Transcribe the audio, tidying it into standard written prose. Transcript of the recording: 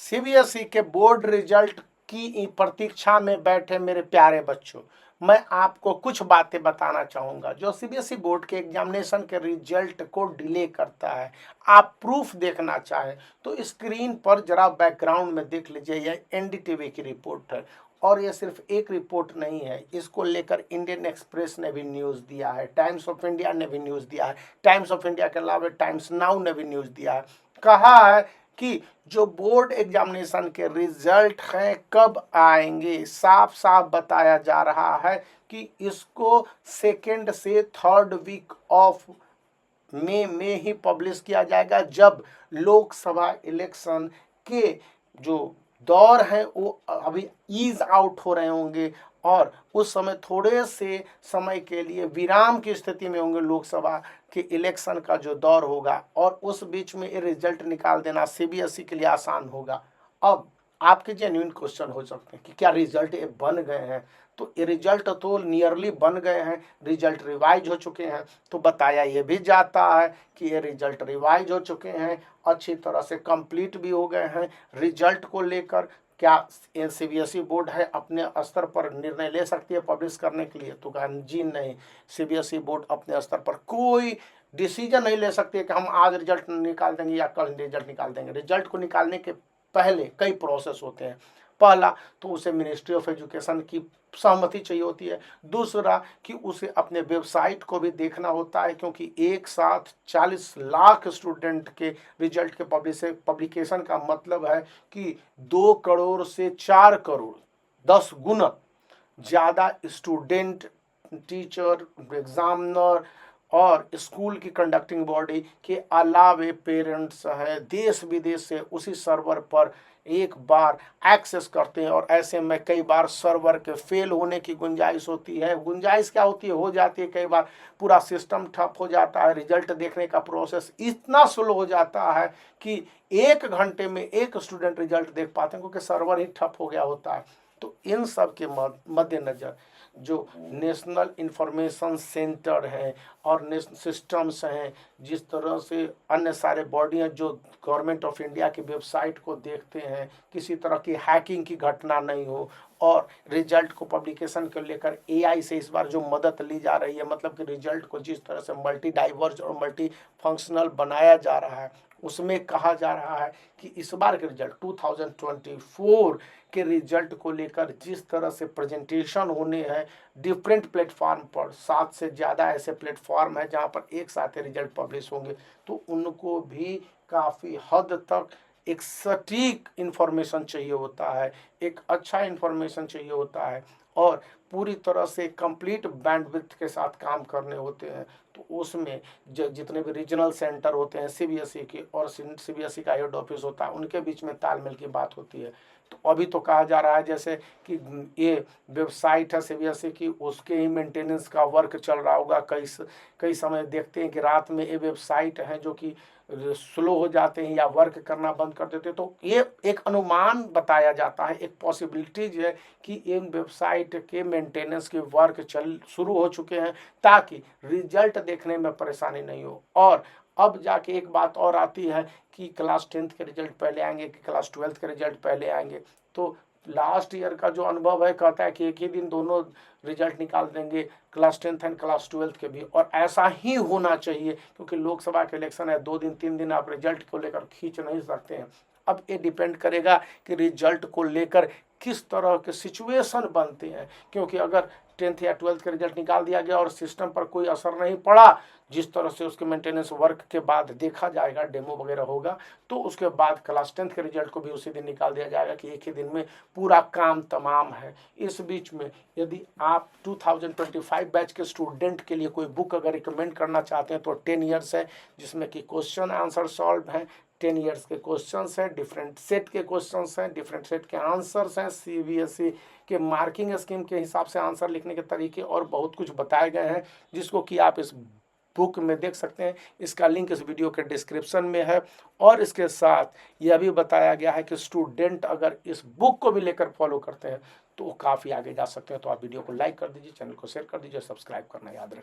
CBSE के board result की प्रतीक्षा में बैठे मेरे प्यारे बच्चों, मैं आपको कुछ बातें बताना चाहूँगा जो सीबीएसई बोर्ड के एग्जामिनेशन के रिजल्ट को डिले करता है। आप प्रूफ देखना चाहें तो स्क्रीन पर जरा बैकग्राउंड में देख लीजिए, यह एनडीटीवी की रिपोर्ट है और ये सिर्फ एक रिपोर्ट नहीं है। इसको लेकर इंडियन एक्सप्रेस ने भी न्यूज़ दिया है, टाइम्स ऑफ इंडिया ने भी न्यूज़ दिया है, टाइम्स ऑफ इंडिया के अलावा टाइम्स नाउ ने भी न्यूज़ दिया है। कहा है कि जो बोर्ड एग्जामिनेशन के रिजल्ट हैं कब आएंगे, साफ साफ बताया जा रहा है कि इसको सेकेंड से थर्ड वीक ऑफ मई में ही पब्लिश किया जाएगा, जब लोकसभा इलेक्शन के जो दौर हैं वो अभी ईज आउट हो रहे होंगे और उस समय थोड़े से समय के लिए विराम की स्थिति में होंगे। लोकसभा के इलेक्शन का जो दौर होगा और उस बीच में ये रिजल्ट निकाल देना सीबीएसई के लिए आसान होगा। अब आपके जेन्युइन क्वेश्चन हो सकते हैं कि क्या रिजल्ट ये बन गए हैं, तो ये रिजल्ट तो नियरली बन गए हैं, रिजल्ट रिवाइज हो चुके हैं। तो बताया ये भी जाता है कि ये रिजल्ट रिवाइज हो चुके हैं, अच्छी तरह से कंप्लीट भी हो गए हैं। रिजल्ट को लेकर क्या सीबीएसई बोर्ड है अपने स्तर पर निर्णय ले सकती है पब्लिश करने के लिए, तो कहा जी नहीं, सीबीएसई बोर्ड अपने स्तर पर कोई डिसीजन नहीं ले सकती है कि हम आज रिजल्ट निकाल देंगे या कल रिजल्ट निकाल देंगे। रिजल्ट को निकालने के पहले कई प्रोसेस होते हैं। पहला तो उसे मिनिस्ट्री ऑफ एजुकेशन की सहमति चाहिए होती है, दूसरा कि उसे अपने वेबसाइट को भी देखना होता है, क्योंकि एक साथ 40 लाख स्टूडेंट के रिजल्ट के पब्लिकेशन का मतलब है कि 2 करोड़ से 4 करोड़ 10 गुना ज़्यादा स्टूडेंट, टीचर, एग्जामिनर और स्कूल की कंडक्टिंग बॉडी के अलावे पेरेंट्स हैं देश विदेश से उसी सर्वर पर एक बार एक्सेस करते हैं और ऐसे में कई बार सर्वर के फेल होने की गुंजाइश होती है। गुंजाइश क्या होती है, हो जाती है, कई बार पूरा सिस्टम ठप हो जाता है। रिजल्ट देखने का प्रोसेस इतना स्लो हो जाता है कि 1 घंटे में एक स्टूडेंट रिजल्ट देख पाते हैं, क्योंकि सर्वर ही ठप हो गया होता है। तो इन सब के मद्देनज़र जो नेशनल इंफॉर्मेशन सेंटर है और सिस्टम्स हैं, जिस तरह से अन्य सारे बॉडियां जो गवर्नमेंट ऑफ इंडिया की वेबसाइट को देखते हैं, किसी तरह की हैकिंग की घटना नहीं हो और रिजल्ट को पब्लिकेशन को लेकर एआई से इस बार जो मदद ली जा रही है, मतलब कि रिजल्ट को जिस तरह से मल्टी डाइवर्स और मल्टी फंक्शनल बनाया जा रहा है, उसमें कहा जा रहा है कि इस बार के रिजल्ट 2024 के रिजल्ट को लेकर जिस तरह से प्रेजेंटेशन होने हैं डिफरेंट प्लेटफॉर्म पर, 7 से ज़्यादा ऐसे प्लेटफॉर्म हैं जहां पर एक साथ रिजल्ट पब्लिश होंगे, तो उनको भी काफ़ी हद तक एक सटीक इन्फॉर्मेशन चाहिए होता है, एक अच्छा इन्फॉर्मेशन चाहिए होता है और पूरी तरह से कंप्लीट बैंडविड्थ के साथ काम करने होते हैं। तो उसमें जितने भी रीजनल सेंटर होते हैं सीबीएसई के और सीबीएसई का हेड ऑफिस होता है, उनके बीच में तालमेल की बात होती है। तो अभी तो कहा जा रहा है जैसे कि ये वेबसाइट है सीबीएसई की, उसके ही मेंटेनेंस का वर्क चल रहा होगा। कई समय देखते हैं कि रात में ये वेबसाइट हैं जो कि स्लो हो जाते हैं या वर्क करना बंद कर देते हैं। तो ये एक अनुमान बताया जाता है, एक पॉसिबिलिटीज है कि इन वेबसाइट के मेंटेनेंस के वर्क शुरू हो चुके हैं ताकि रिजल्ट देखने में परेशानी नहीं हो। और अब जाके एक बात और आती है कि क्लास 10th के रिजल्ट पहले आएंगे कि क्लास 12th के रिजल्ट पहले आएंगे। तो लास्ट ईयर का जो अनुभव है कहता है कि एक ही दिन दोनों रिजल्ट निकाल देंगे, class 10th and class 12th के भी, और ऐसा ही होना चाहिए क्योंकि लोकसभा के इलेक्शन है, 2 दिन 3 दिन आप रिजल्ट को लेकर खींच नहीं सकते हैं। अब ये डिपेंड करेगा कि रिजल्ट को लेकर किस तरह के सिचुएशन बनते हैं, क्योंकि अगर 10th या 12th का रिजल्ट निकाल दिया गया और सिस्टम पर कोई असर नहीं पड़ा, जिस तरह से उसके मेंटेनेंस वर्क के बाद देखा जाएगा, डेमो वगैरह होगा, तो उसके बाद क्लास 10th के रिजल्ट को भी उसी दिन निकाल दिया जाएगा कि एक ही दिन में पूरा काम तमाम है। इस बीच में यदि आप 2025 बैच के स्टूडेंट के लिए कोई बुक अगर रिकमेंड करना चाहते हैं तो 10 ईयर्स है, जिसमें कि क्वेश्चन आंसर सॉल्व हैं, 10 ईयर्स के क्वेश्चंस हैं, डिफरेंट सेट के क्वेश्चंस हैं, डिफरेंट सेट के आंसर्स हैं, सीबीएसई के मार्किंग स्कीम के हिसाब से आंसर लिखने के तरीके और बहुत कुछ बताए गए हैं, जिसको कि आप इस बुक में देख सकते हैं। इसका लिंक इस वीडियो के डिस्क्रिप्शन में है और इसके साथ यह भी बताया गया है कि स्टूडेंट अगर इस बुक को भी लेकर फॉलो करते हैं तो काफ़ी आगे जा सकते हैं। तो आप वीडियो को लाइक कर दीजिए, चैनल को शेयर कर दीजिए, सब्सक्राइब करना याद रखें।